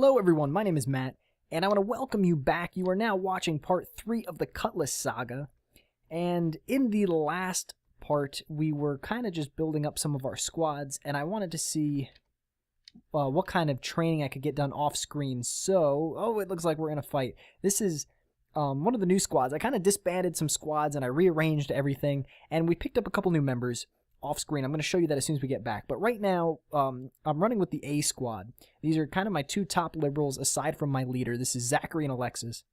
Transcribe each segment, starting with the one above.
Hello everyone, my name is Matt, and I want to welcome you back. You are now watching part 3 of the Cutlass Saga, and in the last part, we were kind of just building up some of our squads, and I wanted to see what kind of training I could get done off-screen. So, it looks like we're in a fight. This is one of the new squads. I kind of disbanded some squads, and I rearranged everything, and we picked up a couple new members off screen. I'm going to show you that as soon as we get back. But right now, I'm running with the A squad. These are kind of my two top liberals aside from my leader. This is Zachary and Alexis.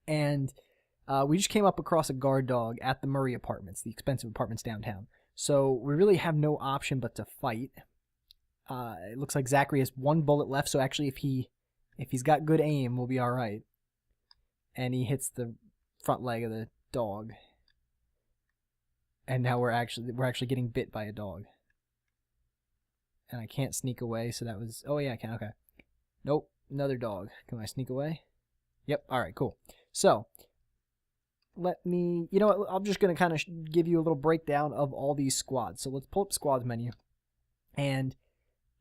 And we just came up across a guard dog at the Murray Apartments, the expensive apartments downtown. So we really have no option but to fight. It looks like Zachary has one bullet left, so actually if he's got good aim, we'll be all right. And he hits the front leg of the dog. And now we're actually getting bit by a dog. And I can't sneak away, so that was... Oh, yeah, I can. Okay. Nope. Another dog. Can I sneak away? Yep. All right, cool. So, let me... You know what? I'm just going to kind of give you a little breakdown of all these squads. So, let's pull up squads menu. And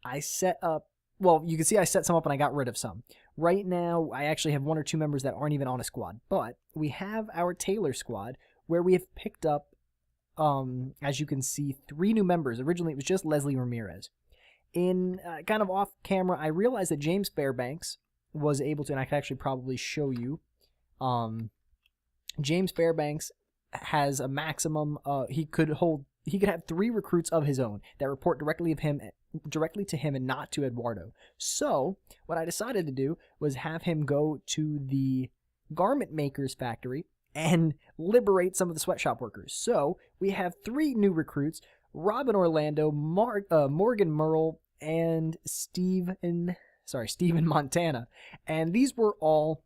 I set up... Well, you can see I set some up and I got rid of some. Right now, I actually have one or two members that aren't even on a squad. But we have our Taylor squad, where we have picked up as you can see, 3 new members. Originally, it was just Leslie Ramirez. In kind of off camera, I realized that James Fairbanks was able to, and I could actually probably show you. James Fairbanks has a maximum. He could have 3 recruits of his own that report directly to him and not to Eduardo. So what I decided to do was have him go to the garment makers factory and liberate some of the sweatshop workers. So we have 3 new recruits: Robin Orlando, Morgan Merle, and Steven Montana. And these were all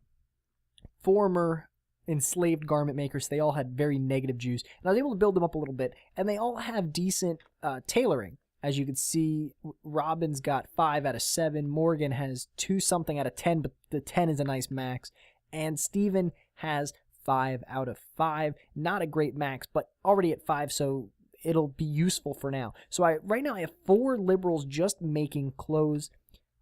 former enslaved garment makers. They all had very negative Jews. And I was able to build them up a little bit. And they all have decent tailoring. As you can see, Robin's got 5 out of 7. Morgan has 2 something out of 10, but the 10 is a nice max. And Steven has 5 out of 5. Not a great max, but already at 5, so it'll be useful for now. So right now I have 4 liberals just making clothes.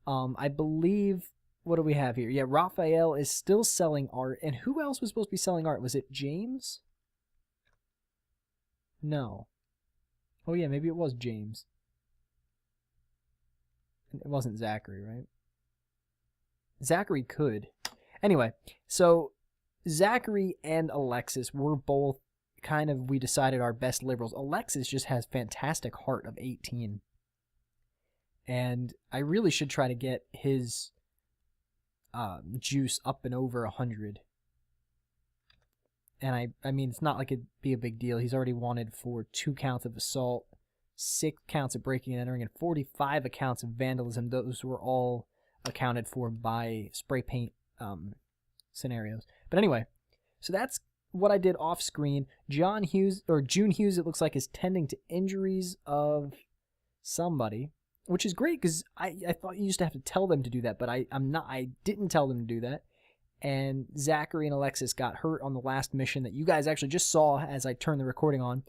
I believe, what do we have here? Yeah, Raphael is still selling art. And who else was supposed to be selling art? Was it James? No. Oh yeah, maybe it was James. It wasn't Zachary, right? Zachary could. Anyway, so Zachary and Alexis were both kind of, we decided, our best liberals. Alexis just has fantastic heart of 18. And I really should try to get his juice up and over 100. And I mean, it's not like it'd be a big deal. He's already wanted for 2 counts of assault, 6 counts of breaking and entering, and 45 accounts of vandalism. Those were all accounted for by spray paint scenarios. But anyway, so that's what I did off screen. June Hughes, it looks like, is tending to injuries of somebody, which is great because I thought you used to have to tell them to do that, but I didn't tell them to do that. And Zachary and Alexis got hurt on the last mission that you guys actually just saw as I turned the recording on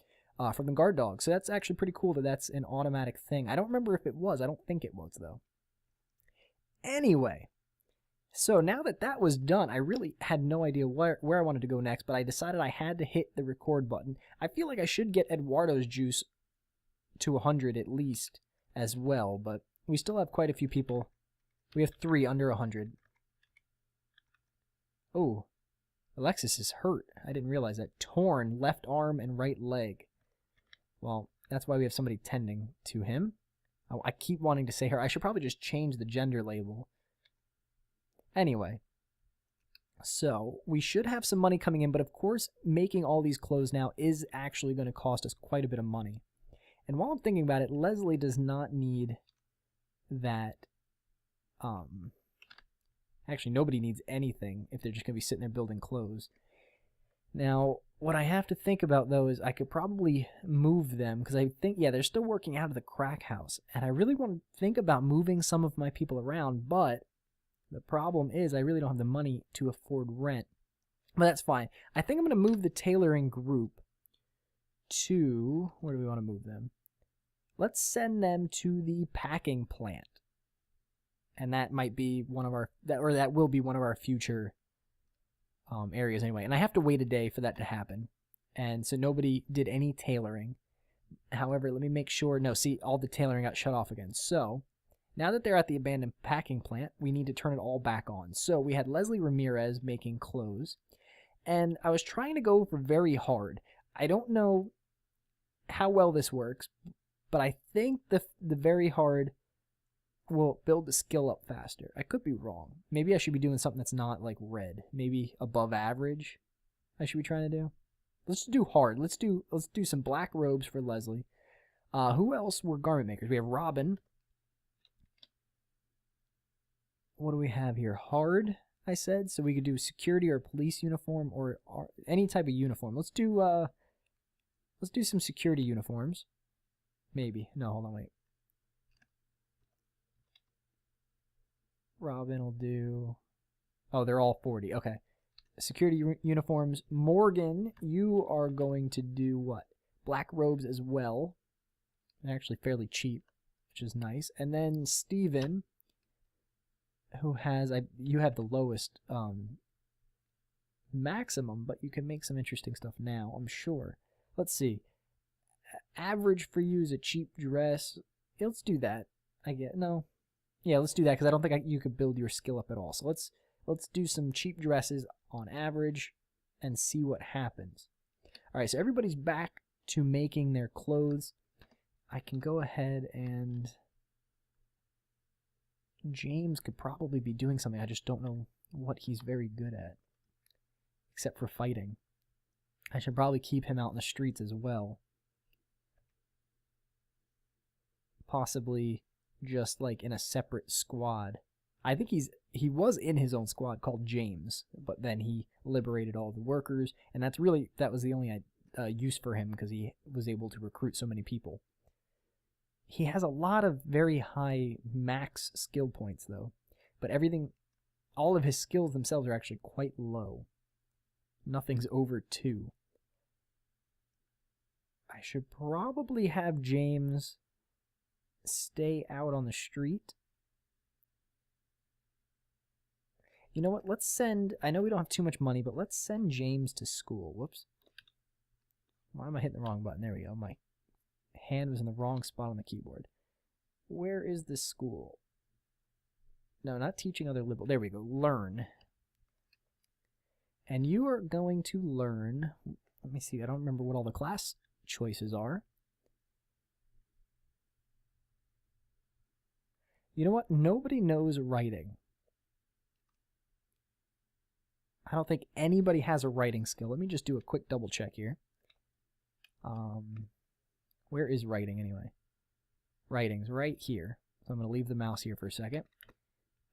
from the guard dog. So that's actually pretty cool that that's an automatic thing. I don't remember if it was. I don't think it was, though. Anyway, so now that was done, I really had no idea where I wanted to go next, but I decided I had to hit the record button. I feel like I should get Eduardo's juice to 100 at least as well, but we still have quite a few people. We have 3 under 100. Oh, Alexis is hurt. I didn't realize that. Torn left arm and right leg. Well, that's why we have somebody tending to him. Oh, I keep wanting to say her. I should probably just change the gender label. Anyway, so we should have some money coming in, but of course, making all these clothes now is actually going to cost us quite a bit of money. And while I'm thinking about it, Leslie does not need that. Actually, nobody needs anything if they're just going to be sitting there building clothes. Now, what I have to think about, though, is I could probably move them, because I think, yeah, they're still working out of the crack house, and I really want to think about moving some of my people around, but the problem is I really don't have the money to afford rent. But that's fine. I think I'm going to move the tailoring group to... Where do we want to move them? Let's send them to the packing plant. And that might be one of our that will be one of our future areas anyway. And I have to wait a day for that to happen. And so nobody did any tailoring. However, let me make sure. No, see, all the tailoring got shut off again. So now that they're at the abandoned packing plant, we need to turn it all back on. So we had Leslie Ramirez making clothes. And I was trying to go for very hard. I don't know how well this works, but I think the very hard will build the skill up faster. I could be wrong. Maybe I should be doing something that's not like red. Maybe above average I should be trying to do. Let's do hard. Let's do some black robes for Leslie. Who else were garment makers? We have Robin. What do we have here? Hard, I said. So we could do security or police uniform or any type of uniform. Let's do some security uniforms. Maybe. No, hold on, wait. Robin will do... Oh, they're all 40. Okay. Security uniforms. Morgan, you are going to do what? Black robes as well. They're actually fairly cheap, which is nice. And then Steven, who has... you have the lowest maximum, but you can make some interesting stuff now, I'm sure. Let's see. Average for you is a cheap dress. Yeah, let's do that. No. Yeah, let's do that because I don't think you could build your skill up at all. So let's do some cheap dresses on average and see what happens. All right, so everybody's back to making their clothes. I can go ahead and... James could probably be doing something. I just don't know what he's very good at. Except for fighting. I should probably keep him out in the streets as well. Possibly just like in a separate squad. I think he was in his own squad called James, but then he liberated all the workers, and that was the only use for him because he was able to recruit so many people. He has a lot of very high max skill points though, but all of his skills themselves are actually quite low. Nothing's over 2. I should probably have James stay out on the street. You know what? I know we don't have too much money, but let's send James to school. Whoops. Why am I hitting the wrong button? There we go. My hand was in the wrong spot on the keyboard. Where is this school? No, not teaching other liberal. There we go. Learn. And you are going to learn... Let me see. I don't remember what all the class choices are. You know what? Nobody knows writing. I don't think anybody has a writing skill. Let me just do a quick double check here. Where is writing anyway? Writing's right here. So I'm going to leave the mouse here for a second.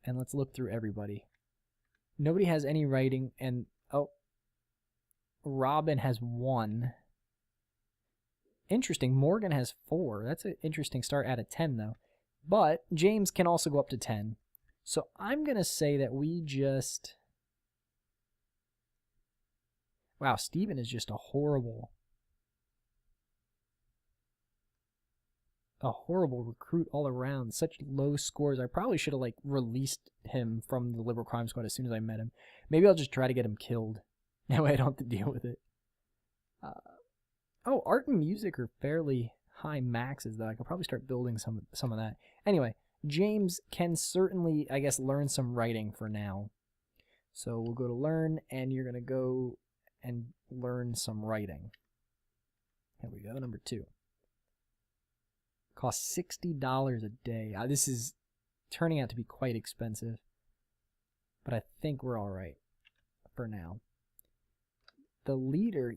And let's look through everybody. Nobody has any writing, and oh, Robin has 1. Interesting. Morgan has 4. That's an interesting start out of 10 though. But James can also go up to 10. So I'm going to say that we just... Wow, Steven is just a horrible recruit all around. Such low scores. I probably should have like released him from the Liberal Crime Squad as soon as I met him. Maybe I'll just try to get him killed. That way I don't have to deal with it. Oh, art and music are fairly high maxes though. I could probably start building some of that. Anyway, James can certainly, I guess, learn some writing for now. So we'll go to learn, and you're going to go and learn some writing. Here we go, number 2. Costs $60 a day. This is turning out to be quite expensive, but I think we're all right for now. The leader,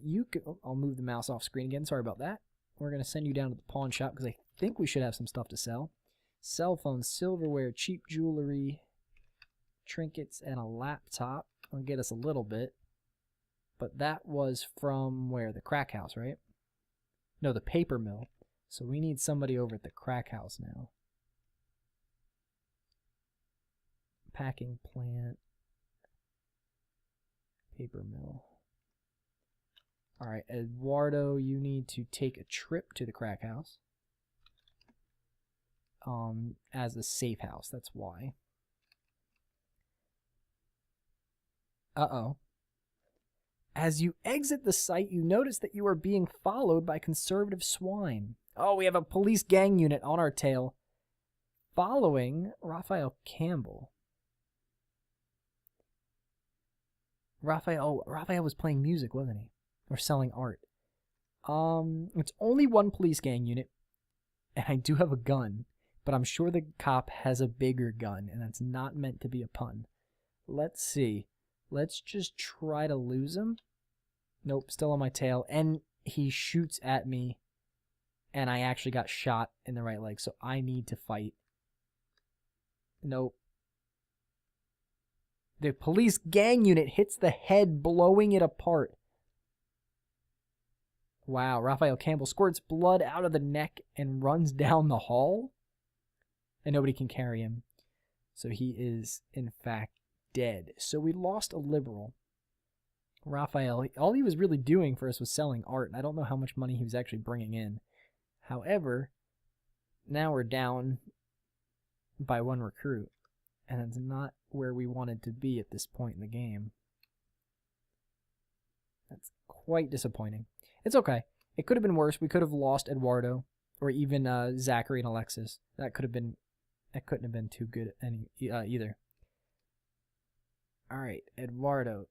I'll move the mouse off screen again. Sorry about that. We're going to send you down to the pawn shop because I think we should have some stuff to sell. Cell phones, silverware, cheap jewelry, trinkets, and a laptop. I'll get us a little bit. But that was from where? The crack house, right? No, the paper mill. So we need somebody over at the crack house now. Packing plant. Paper mill. All right, Eduardo, you need to take a trip to the crack house. As a safe house, that's why. Uh-oh. As you exit the site, you notice that you are being followed by conservative swine. Oh, we have a police gang unit on our tail following Raphael Campbell. Raphael was playing music, wasn't he? Or selling art. It's only one police gang unit, and I do have a gun, but I'm sure the cop has a bigger gun, and that's not meant to be a pun. Let's see. Let's just try to lose him. Nope, still on my tail, and he shoots at me, and I actually got shot in the right leg, so I need to fight. Nope. The police gang unit hits the head, blowing it apart. Wow, Raphael Campbell squirts blood out of the neck and runs down the hall. And nobody can carry him. So he is, in fact, dead. So we lost a liberal. Raphael, all he was really doing for us was selling art. And I don't know how much money he was actually bringing in. However, now we're down by one recruit. And it's not where we wanted to be at this point in the game. That's quite disappointing. It's okay. It could have been worse. We could have lost Eduardo, or even Zachary and Alexis. That couldn't have been too good either. All right, Eduardo,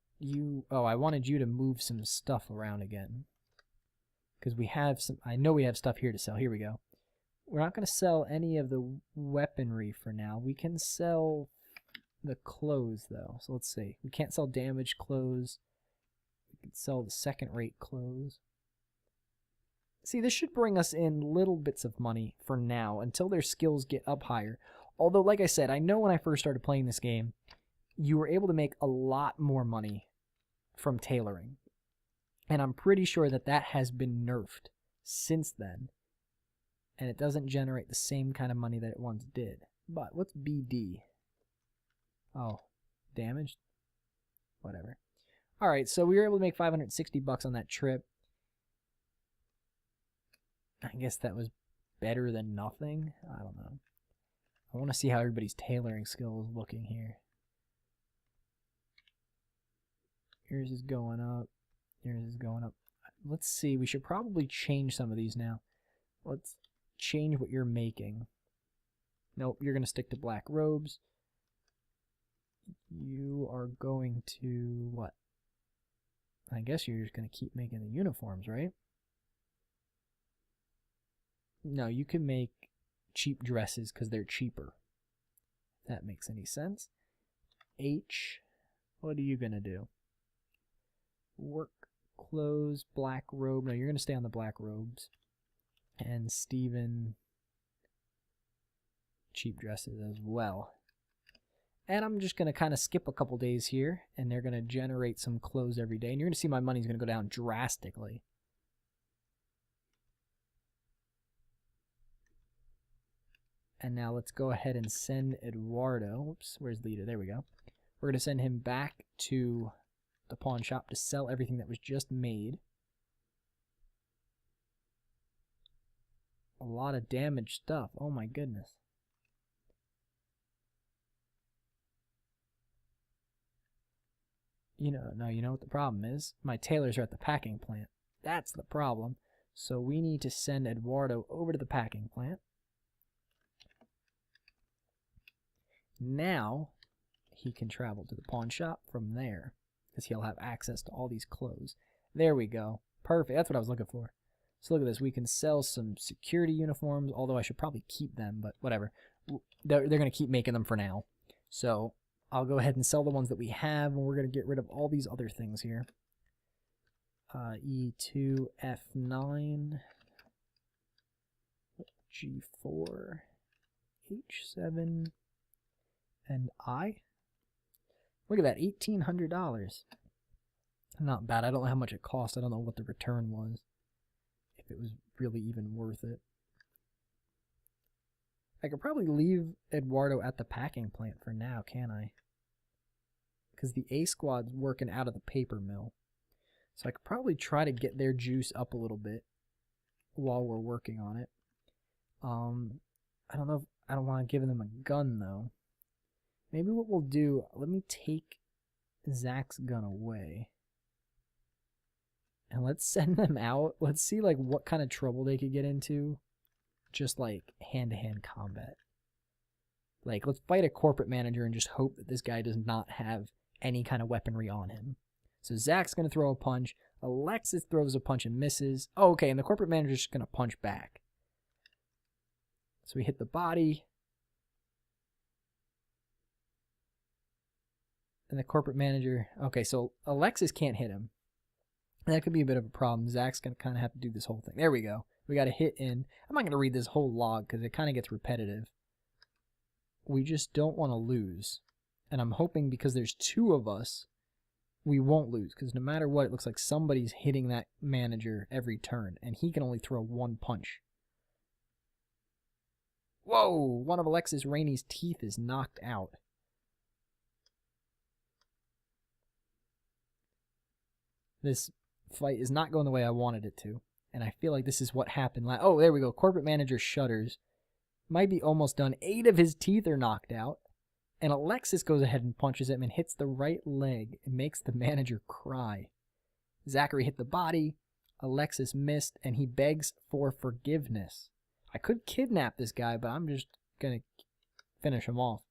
I wanted you to move some stuff around again, because we have some. I know we have stuff here to sell. Here we go. We're not going to sell any of the weaponry for now. We can sell the clothes though. So let's see. We can't sell damaged clothes. We can sell the second-rate clothes. See, this should bring us in little bits of money for now until their skills get up higher. Although, like I said, I know when I first started playing this game, you were able to make a lot more money from tailoring. And I'm pretty sure that that has been nerfed since then. And it doesn't generate the same kind of money that it once did. But what's BD? Oh, damaged? Whatever. Alright, so we were able to make $560 on that trip. I guess that was better than nothing. I don't know. I want to see how everybody's tailoring skill is looking here. Yours is going up. Yours is going up. Let's see. We should probably change some of these now. Let's change what you're making. Nope, you're going to stick to black robes. You are going to what? I guess you're just going to keep making the uniforms, right? No, you can make cheap dresses because they're cheaper. If that makes any sense. H, what are you going to do? Work clothes, black robe. No, you're going to stay on the black robes. And Steven, cheap dresses as well. And I'm just going to kind of skip a couple days here, and they're going to generate some clothes every day. And you're going to see my money's going to go down drastically. And now let's go ahead and send Eduardo. Oops, where's Lita? There we go. We're going to send him back to the pawn shop to sell everything that was just made. A lot of damaged stuff. Oh my goodness. You know what the problem is? My tailors are at the packing plant. That's the problem. So we need to send Eduardo over to the packing plant. Now he can travel to the pawn shop from there, because he'll have access to all these clothes. There we go. Perfect. That's what I was looking for. So look at this. We can sell some security uniforms, although I should probably keep them, but whatever. They're going to keep making them for now. So I'll go ahead and sell the ones that we have, and we're going to get rid of all these other things here. E2, F9, G4, H7, and I. Look at that, $1,800. Not bad. I don't know how much it cost. I don't know what the return was. If it was really even worth it. I could probably leave Eduardo at the packing plant for now, can't I? Because the A squad's working out of the paper mill. So I could probably try to get their juice up a little bit while we're working on it. I don't know if I don't want to give them a gun though. Maybe what we'll do, let me take Zach's gun away. And let's send them out. Let's see like what kind of trouble they could get into. Just like hand-to-hand combat. Like, let's fight a corporate manager and just hope that this guy does not have any kind of weaponry on him. So Zach's going to throw a punch. Alexis throws a punch and misses. Oh, okay, and the corporate manager's just going to punch back. So we hit the body. And the corporate manager... Okay, so Alexis can't hit him. That could be a bit of a problem. Zach's going to kind of have to do this whole thing. There we go. We got a hit in. I'm not going to read this whole log because it kind of gets repetitive. We just don't want to lose. And I'm hoping because there's two of us, we won't lose. Because no matter what, it looks like somebody's hitting that manager every turn. And he can only throw one punch. Whoa! One of Alexis Rainey's teeth is knocked out. This fight is not going the way I wanted it to. And I feel like this is what happened. Oh, there we go. Corporate manager shudders. Might be almost done. 8 of his teeth are knocked out. And Alexis goes ahead and punches him and hits the right leg. It makes the manager cry. Zachary hit the body. Alexis missed. And he begs for forgiveness. I could kidnap this guy, but I'm just going to finish him off.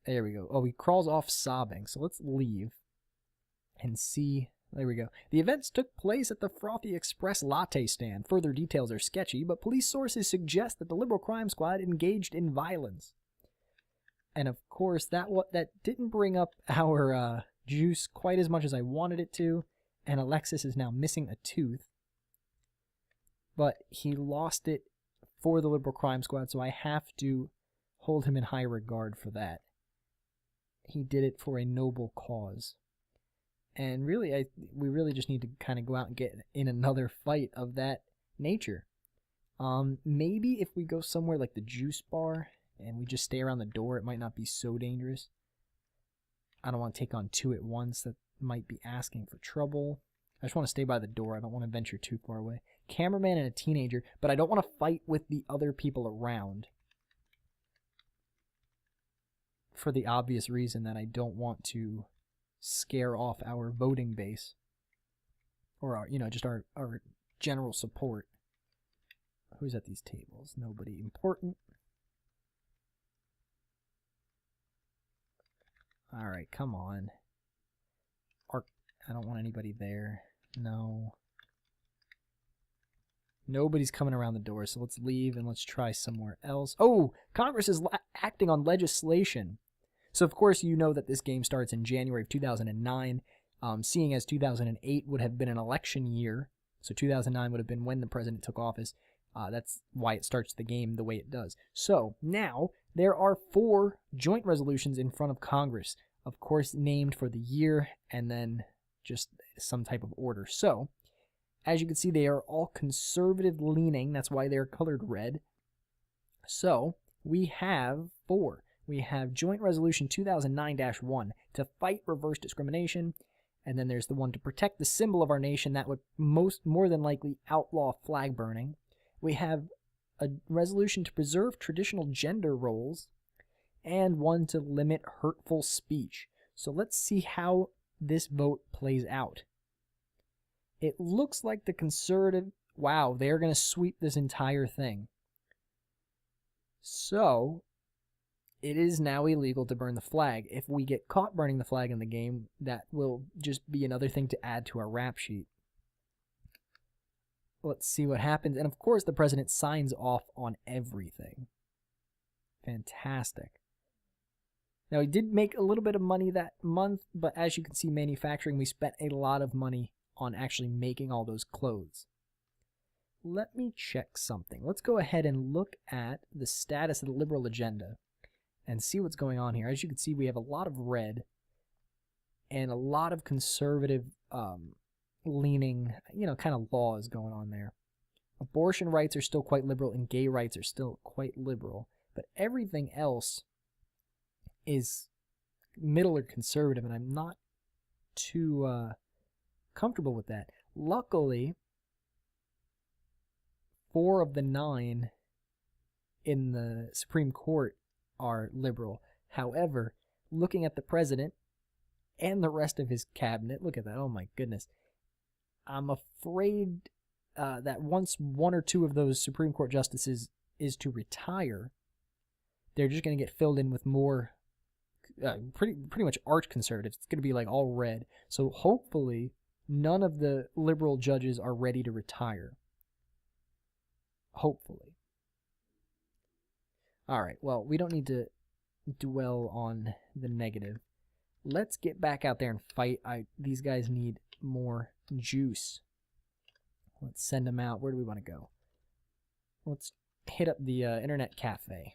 There we go. Oh, he crawls off sobbing. So let's leave and see. There we go. The events took place at the Frothy Express latte stand. Further details are sketchy, but police sources suggest that the Liberal Crime Squad engaged in violence. And of course, that didn't bring up our juice quite as much as I wanted it to. And Alexis is now missing a tooth. But he lost it for the Liberal Crime Squad, so I have to hold him in high regard for that. He did it for a noble cause. And really, we really just need to kind of go out and get in another fight of that nature. Maybe if we go somewhere like the juice bar and we just stay around the door, it might not be so dangerous. I don't want to take on 2 at once. That might be asking for trouble. I just want to stay by the door. I don't want to venture too far away. Cameraman and a teenager, but I don't want to fight with the other people around. For the obvious reason that I don't want to scare off our voting base. Or our, just our general support. Who's at these tables? Nobody important. Alright, come on. I don't want anybody there. No. Nobody's coming around the door, so let's leave and let's try somewhere else. Oh! Congress is acting on legislation. So, of course, you know that this game starts in January of 2009, seeing as 2008 would have been an election year. So 2009 would have been when the president took office. That's why it starts the game the way it does. So, now, there are 4 joint resolutions in front of Congress. Of course, named for the year and then just some type of order. So, as you can see, they are all conservative leaning. That's why they're colored red. So, we have 4. We have Joint Resolution 2009-1 to fight reverse discrimination. And then there's the one to protect the symbol of our nation that would more than likely outlaw flag burning. We have a resolution to preserve traditional gender roles. And one to limit hurtful speech. So let's see how this vote plays out. It looks like the conservative... Wow, they're going to sweep this entire thing. So, it is now illegal to burn the flag. If we get caught burning the flag in the game, that will just be another thing to add to our rap sheet. Let's see what happens. And of course, the president signs off on everything. Fantastic. Now, we did make a little bit of money that month, but as you can see, manufacturing, we spent a lot of money on actually making all those clothes. Let me check something. Let's go ahead and look at the status of the liberal agenda and see what's going on here. As you can see, we have a lot of red and a lot of conservative leaning, kind of laws going on there. Abortion rights are still quite liberal and gay rights are still quite liberal, but everything else is middle or conservative, and I'm not too comfortable with that. Luckily, 4 of the 9 in the Supreme Court are liberal. However, looking at the president and the rest of his cabinet. Look at that. Oh my goodness. I'm afraid that once one or two of those Supreme Court justices is to retire, they're just going to get filled in with more pretty much arch conservatives. It's going to be like all red. So hopefully none of the liberal judges are ready to retire. Hopefully. All right, well, we don't need to dwell on the negative. Let's get back out there and fight. These guys need more juice. Let's send them out. Where do we want to go? Let's hit up the internet cafe.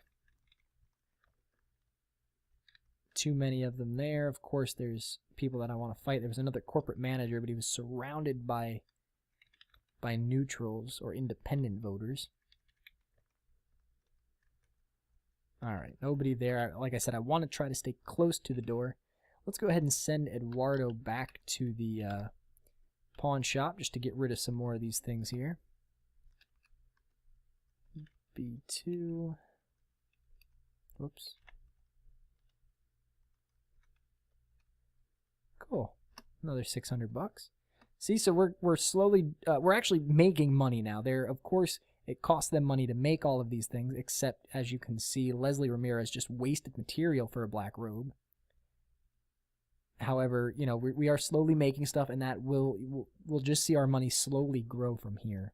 Too many of them there. Of course, there's people that I want to fight. There was another corporate manager, but he was surrounded by neutrals or independent voters. All right, nobody there. Like I said, I want to try to stay close to the door. Let's go ahead and send Eduardo back to the pawn shop just to get rid of some more of these things here. B2. Whoops. Cool. Another 600 bucks. See, so we're slowly we're actually making money now. There, of course, it costs them money to make all of these things, except, as you can see, Leslie Ramirez just wasted material for a black robe. However, you know, we are slowly making stuff, and that we'll just see our money slowly grow from here.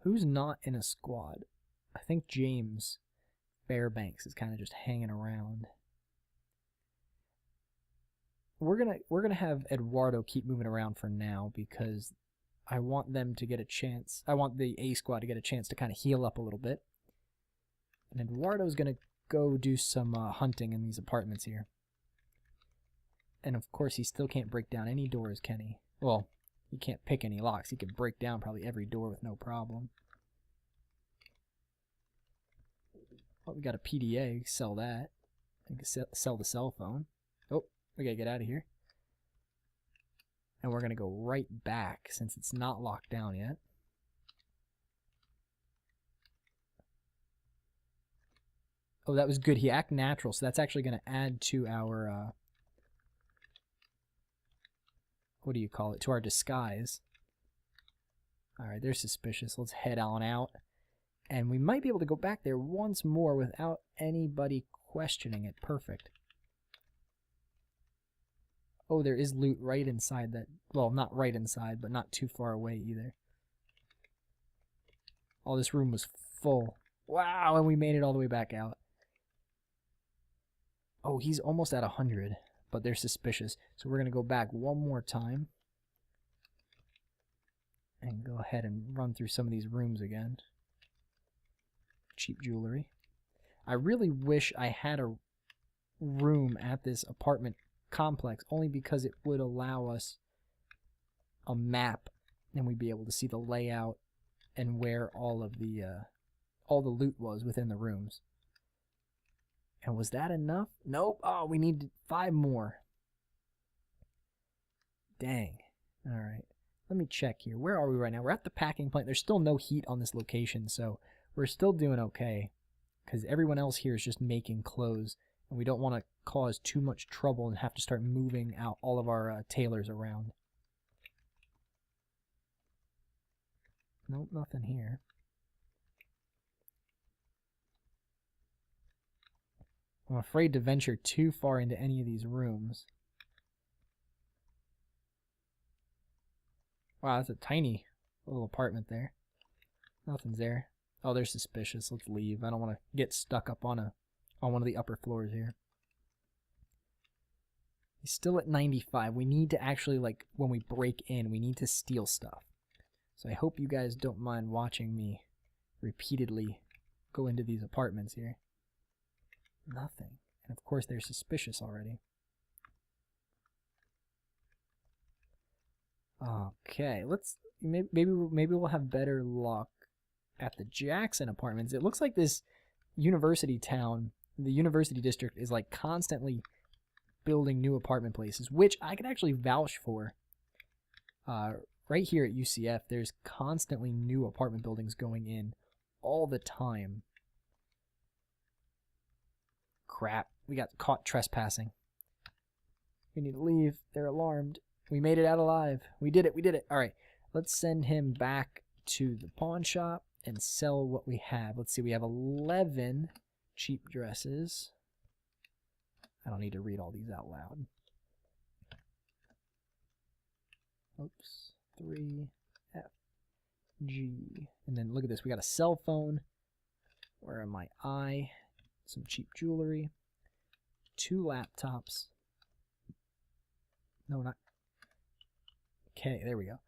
Who's not in a squad? I think James Fairbanks is kind of just hanging around. We're gonna have Eduardo keep moving around for now because I want them to get a chance. I want the A squad to get a chance to kind of heal up a little bit. And Eduardo's gonna go do some hunting in these apartments here. And of course, he still can't break down any doors, can he? Well, he can't pick any locks. He can break down probably every door with no problem. Well, we got a PDA. Sell that. I can sell the cell phone. Oh, we gotta get out of here. And we're gonna go right back since it's not locked down yet. Oh, that was good. He acted natural, so that's actually gonna add to our what do you call it? To our disguise. Alright, they're suspicious. Let's head on out. And we might be able to go back there once more without anybody questioning it. Perfect. Oh, there is loot right inside that. Well, not right inside, but not too far away either. Oh, this room was full. Wow, and we made it all the way back out. Oh, he's almost at 100. But they're suspicious. So we're going to go back one more time. And go ahead and run through some of these rooms again. Cheap jewelry. I really wish I had a room at this apartment complex, only because it would allow us a map, and we'd be able to see the layout and where all the loot was within the rooms. And was that enough? Nope. Oh, we need 5 more. Dang. All right. Let me check here. Where are we right now? We're at the packing plant. There's still no heat on this location, so we're still doing okay. Because everyone else here is just making clothes, and we don't want to cause too much trouble and have to start moving out all of our tailors around. Nope, nothing here. I'm afraid to venture too far into any of these rooms. Wow, that's a tiny little apartment there. Nothing's there. Oh, they're suspicious. Let's leave. I don't want to get stuck up on one of the upper floors here. He's still at 95. We need to actually, like, when we break in, we need to steal stuff. So I hope you guys don't mind watching me repeatedly go into these apartments here. Nothing. And of course they're suspicious already. Okay, let's maybe we'll have better luck at the Jackson apartments. It looks like this university town, the university district, is like constantly building new apartment places, which I can actually vouch for. Right here at UCF, there's constantly new apartment buildings going in all the time. Crap, we got caught trespassing. We need to leave. They're alarmed. We made it out alive. We did it. We did it. All right. Let's send him back to the pawn shop and sell what we have. Let's see. We have 11 cheap dresses. I don't need to read all these out loud. Oops. 3 F G. And then look at this. We got a cell phone. Where am I? Some cheap jewelry. 2 laptops. No, not. Okay, there we go.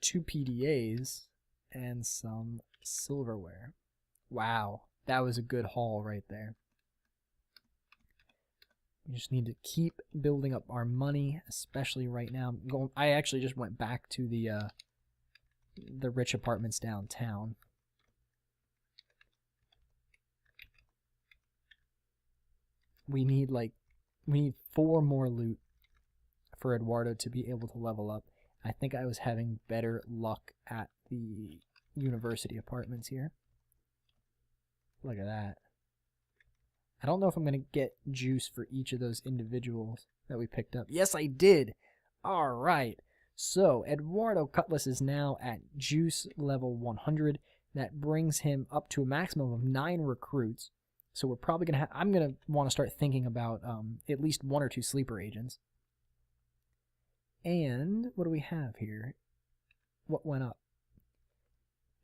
2 PDAs and some silverware. Wow, that was a good haul right there. We just need to keep building up our money, especially right now. I actually just went back to the rich apartments downtown. We need 4 more loot for Eduardo to be able to level up. I think I was having better luck at the university apartments here. Look at that. I don't know if I'm going to get juice for each of those individuals that we picked up. Yes, I did. All right. So Eduardo Cutlass is now at juice level 100. That brings him up to a maximum of 9 recruits. So we're probably going to have... I'm going to want to start thinking about at least 1 or 2 sleeper agents. And what do we have here? What went up?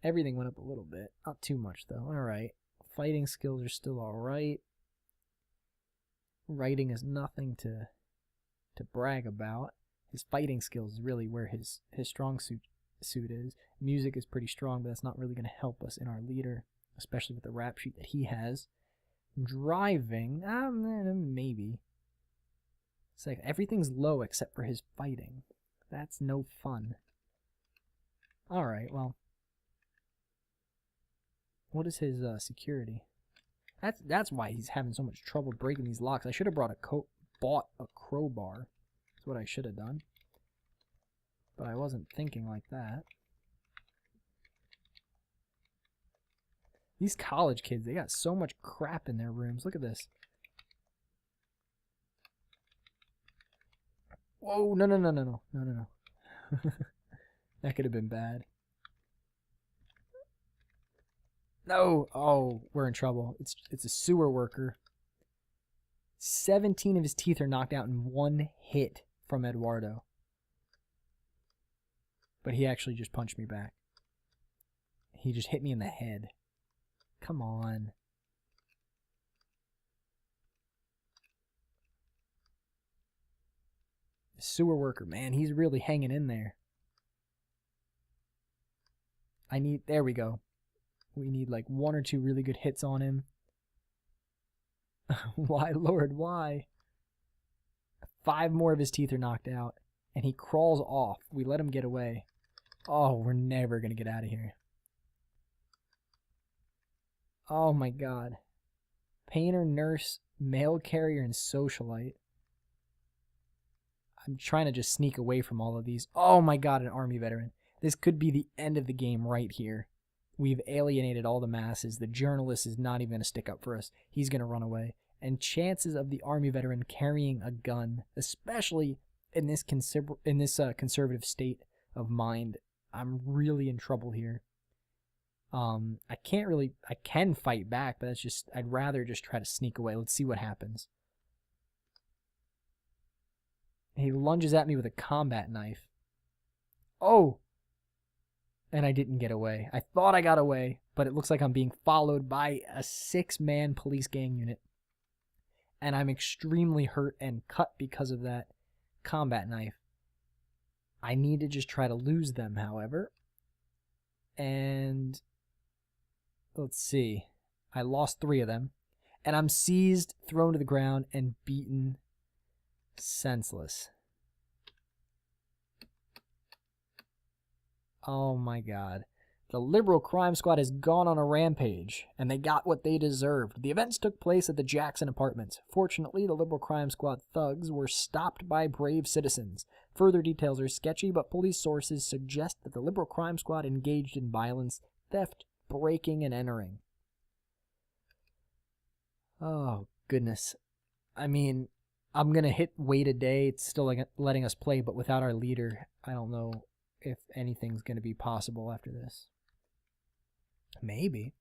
Everything went up a little bit. Not too much, though. All right. Fighting skills are still all right. Writing is nothing to brag about. His fighting skills is really where his strong suit is. Music is pretty strong, but that's not really going to help us in our leader, especially with the rap sheet that he has. Driving, maybe. It's like everything's low except for his fighting. That's no fun. Alright, well. What is his security? That's why he's having so much trouble breaking these locks. I should have bought a crowbar. That's what I should have done. But I wasn't thinking like that. These college kids, they got so much crap in their rooms. Look at this. Whoa, no. That could have been bad. No! Oh, we're in trouble. It's a sewer worker. 17 of his teeth are knocked out in 1 hit from Eduardo. But he actually just punched me back. He just hit me in the head. Come on. The sewer worker, man, he's really hanging in there. There we go. We need like 1 or 2 really good hits on him. Why, Lord, why? 5 more of his teeth are knocked out. And he crawls off. We let him get away. Oh, we're never going to get out of here. Oh my god. Painter, nurse, mail carrier, and socialite. I'm trying to just sneak away from all of these. Oh my god, an army veteran. This could be the end of the game right here. We've alienated all the masses. The journalist is not even going to stick up for us. He's going to run away. And chances of the army veteran carrying a gun, especially in this conservative state of mind, I'm really in trouble here. I can fight back, but I'd rather just try to sneak away. Let's see what happens. He lunges at me with a combat knife. Oh! And I didn't get away. I thought I got away, but it looks like I'm being followed by a 6-man police gang unit. And I'm extremely hurt and cut because of that combat knife. I need to just try to lose them, however. And let's see. I lost 3 of them. And I'm seized, thrown to the ground, and beaten senseless. Oh my god. The liberal crime squad has gone on a rampage, and they got what they deserved. The events took place at the Jackson apartments. Fortunately, the liberal crime squad thugs were stopped by brave citizens. Further details are sketchy, but police sources suggest that the liberal crime squad engaged in violence, theft, breaking, and entering. Oh, goodness. I mean, I'm going to hit wait a day. It's still like letting us play, but without our leader, I don't know if anything's going to be possible after this. Maybe.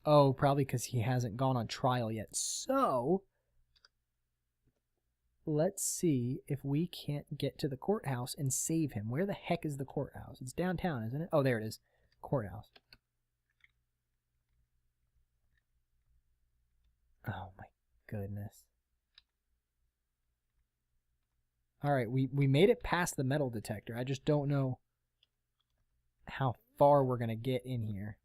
Oh, probably because he hasn't gone on trial yet. So, let's see if we can't get to the courthouse and save him. Where the heck is the courthouse? It's downtown, isn't it? Oh, there it is. Courthouse. Oh, my goodness. All right, we made it past the metal detector. I just don't know how far we're going to get in here.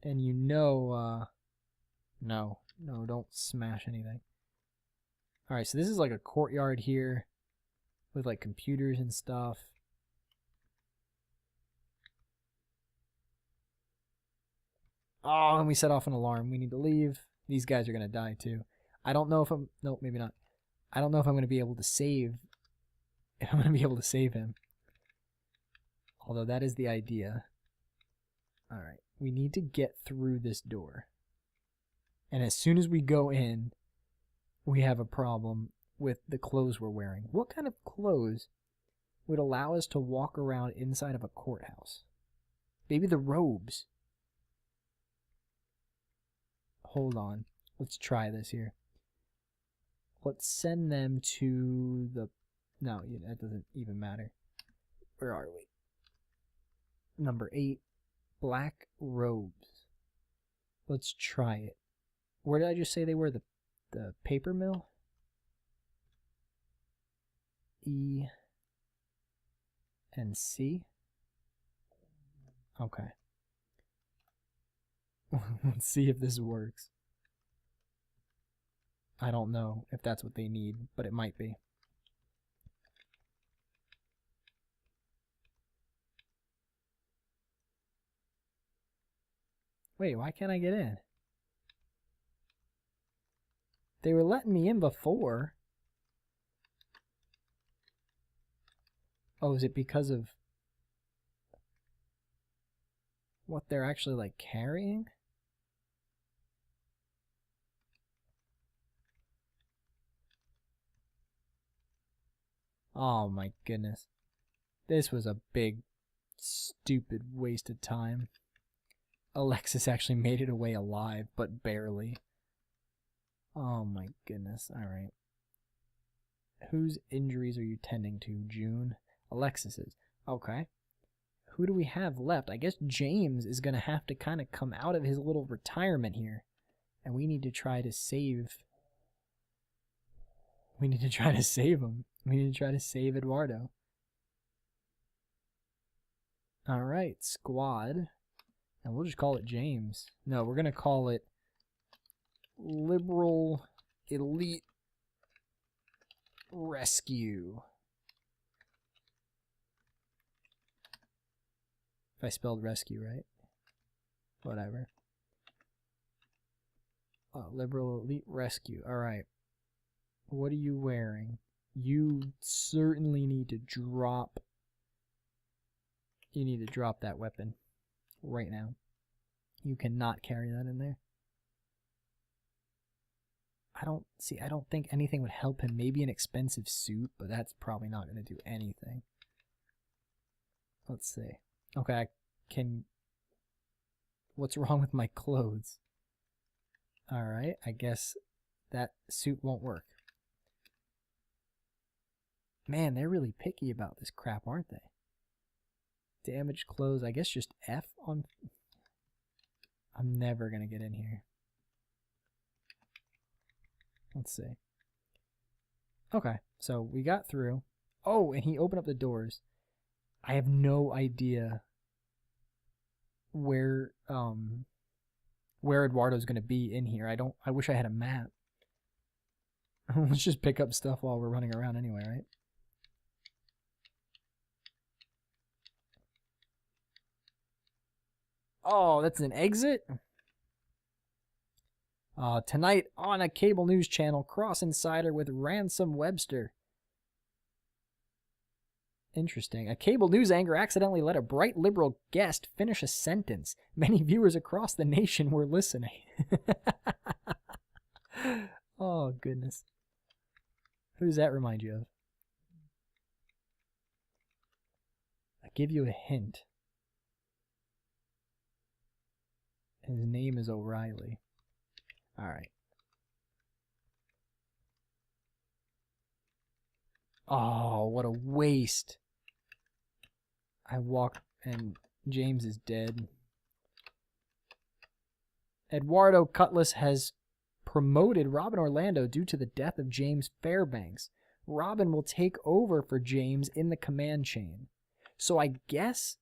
And you know, no, don't smash anything. All right, so this is like a courtyard here with like computers and stuff. Oh, and we set off an alarm. We need to leave. These guys are going to die too. I don't know if I'm... No, maybe not. I don't know if I'm going to be able to save... If I'm going to be able to save him. Although that is the idea. Alright. We need to get through this door. And as soon as we go in, we have a problem with the clothes we're wearing. What kind of clothes would allow us to walk around inside of a courthouse? Maybe the robes. Hold on. Let's try this here. Let's send them to the... No, that doesn't even matter. Where are we? Number 8. Black robes. Let's try it. Where did I just say they were? The paper mill? E and C? Okay. Let's see if this works. I don't know if that's what they need, but it might be. Wait, why can't I get in? They were letting me in before. Oh, is it because of what they're actually like carrying? Oh my goodness. This was a big, stupid waste of time. Alexis actually made it away alive, but barely. Oh my goodness. Alright. Whose injuries are you tending to, June? Alexis's. Okay. Who do we have left? I guess James is going to have to kind of come out of his little retirement here. And we need to try to save... We need to try to save him. We need to try to save Eduardo. Alright, squad. And we'll just call it James. No, we're going to call it Liberal Elite Rescue. If I spelled rescue right. Whatever. Liberal Elite Rescue. Alright. What are you wearing? You certainly need to drop... You need to drop that weapon. Right now. You cannot carry that in there. I don't think anything would help him. Maybe an expensive suit, but that's probably not going to do anything. Let's see. Okay, what's wrong with my clothes? Alright, I guess that suit won't work. Man, they're really picky about this crap, aren't they? Damaged clothes, I guess just F on... I'm never going to get in here. Let's see. Okay, so we got through. Oh, and he opened up the doors. I have no idea where Eduardo's going to be in here. I wish I had a map. Let's just pick up stuff while we're running around anyway, right? Oh, that's an exit? Tonight on a cable news channel, Cross Insider with Ransom Webster. Interesting. A cable news anchor accidentally let a bright liberal guest finish a sentence. Many viewers across the nation were listening. Oh, goodness. Who does that remind you of? I'll give you a hint. His name is O'Reilly. All right. Oh, what a waste. I walk and James is dead. Eduardo Cutlass has promoted Robin Orlando due to the death of James Fairbanks. Robin will take over for James in the command chain. So I guess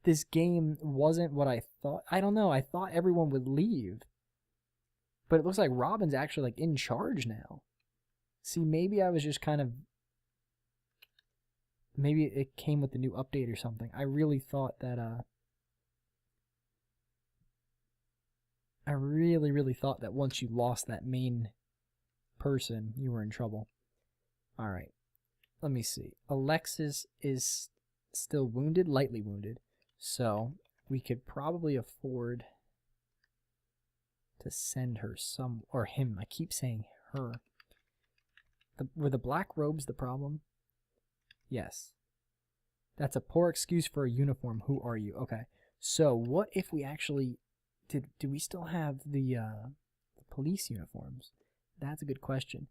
this game wasn't what I thought. I don't know. I thought everyone would leave. But it looks like Robin's actually like in charge now. See, maybe I was just kind of... Maybe it came with the new update or something. I really thought that... I really thought that once you lost that main person, you were in trouble. Alright. Let me see. Alexis is still wounded, lightly wounded. So, we could probably afford to send her some... Or him. I keep saying her. Were the black robes the problem? Yes. That's a poor excuse for a uniform. Who are you? Okay. So, what if we actually... Do we still have the police uniforms? That's a good question.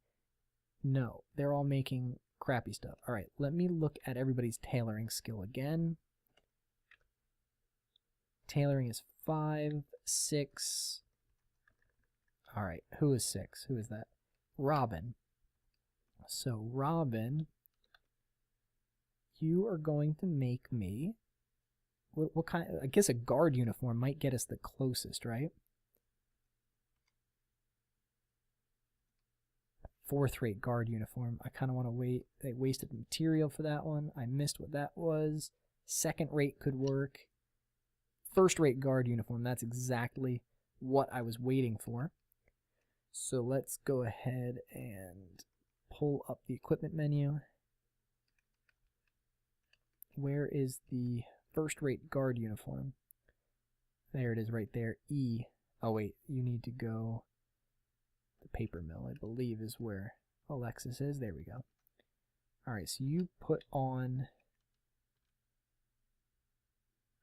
No. They're all making crappy stuff. Alright, let me look at everybody's tailoring skill again. Tailoring is 5, 6... Alright, who is 6? Who is that? Robin. So, Robin, you are going to make me... What kind of... I guess a guard uniform might get us the closest, right? 4th rate guard uniform. I kind of want to wait. They wasted material for that one. I missed what that was. 2nd rate could work. 1st rate guard uniform. That's exactly what I was waiting for. So let's go ahead and pull up the equipment menu. Where is the 1st rate guard uniform? There it is right there. E. Oh wait, you need to go... The paper mill, I believe, is where Alexis is. There we go. Alright, so you put on...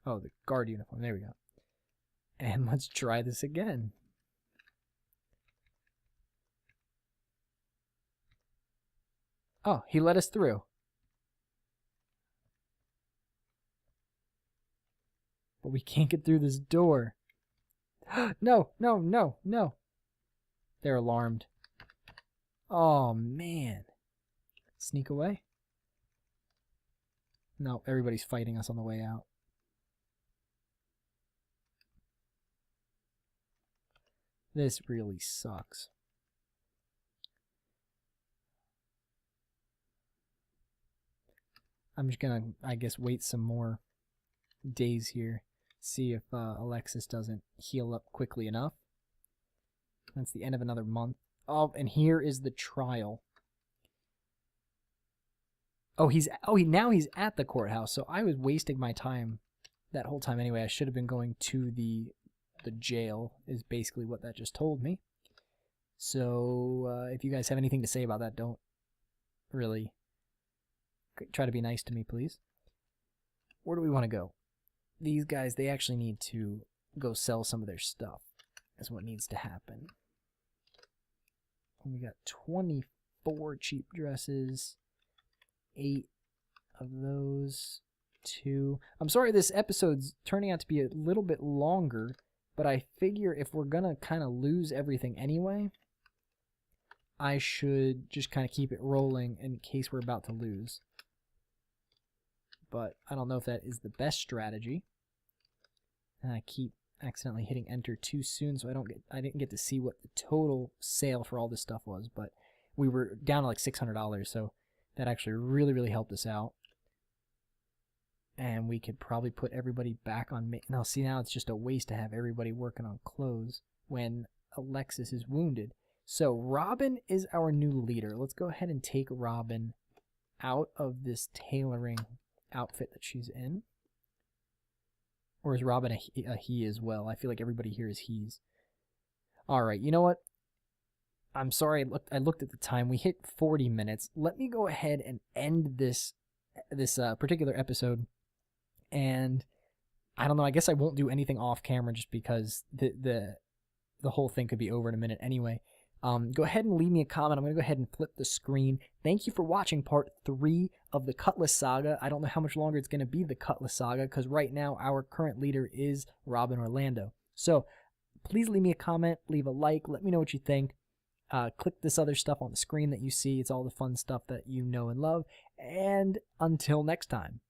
Oh, the guard uniform. There we go. And let's try this again. Oh, he let us through. But we can't get through this door. No, no, no, no. They're alarmed. Oh, man. Sneak away? No, everybody's fighting us on the way out. This really sucks. I'm just gonna, I guess, wait some more days here. See if Alexis doesn't heal up quickly enough. That's the end of another month. Oh, and here is the trial. Oh, now he's at the courthouse. So I was wasting my time that whole time anyway. I should have been going to the jail, is basically what that just told me. So if you guys have anything to say about that, don't really try to be nice to me, please. Where do we want to go? These guys, they actually need to go sell some of their stuff. That's what needs to happen. And we got 24 cheap dresses. 8 of those. 2. I'm sorry this episode's turning out to be a little bit longer, but I figure if we're gonna kind of lose everything anyway, I should just kind of keep it rolling in case we're about to lose. But I don't know if that is the best strategy. And I keep accidentally hitting enter too soon, so I didn't get to see what the total sale for all this stuff was, but we were down to like $600, so that actually really helped us out. And we could probably put everybody back on... No, see, now it's just a waste to have everybody working on clothes when Alexis is wounded. So Robin is our new leader. Let's go ahead and take Robin out of this tailoring outfit that she's in. Or is Robin a he as well? I feel like everybody here is he's. Alright, you know what? I'm sorry, I looked at the time. We hit 40 minutes. Let me go ahead and end this particular episode. And I don't know. I guess I won't do anything off camera just because the whole thing could be over in a minute anyway. Go ahead and leave me a comment. I'm going to go ahead and flip the screen. Thank you for watching part 3 of the Cutlass Saga. I don't know how much longer it's going to be the Cutlass Saga because right now our current leader is Robin Orlando. So please leave me a comment, leave a like, let me know what you think. Click this other stuff on the screen that you see. It's all the fun stuff that you know and love. And until next time.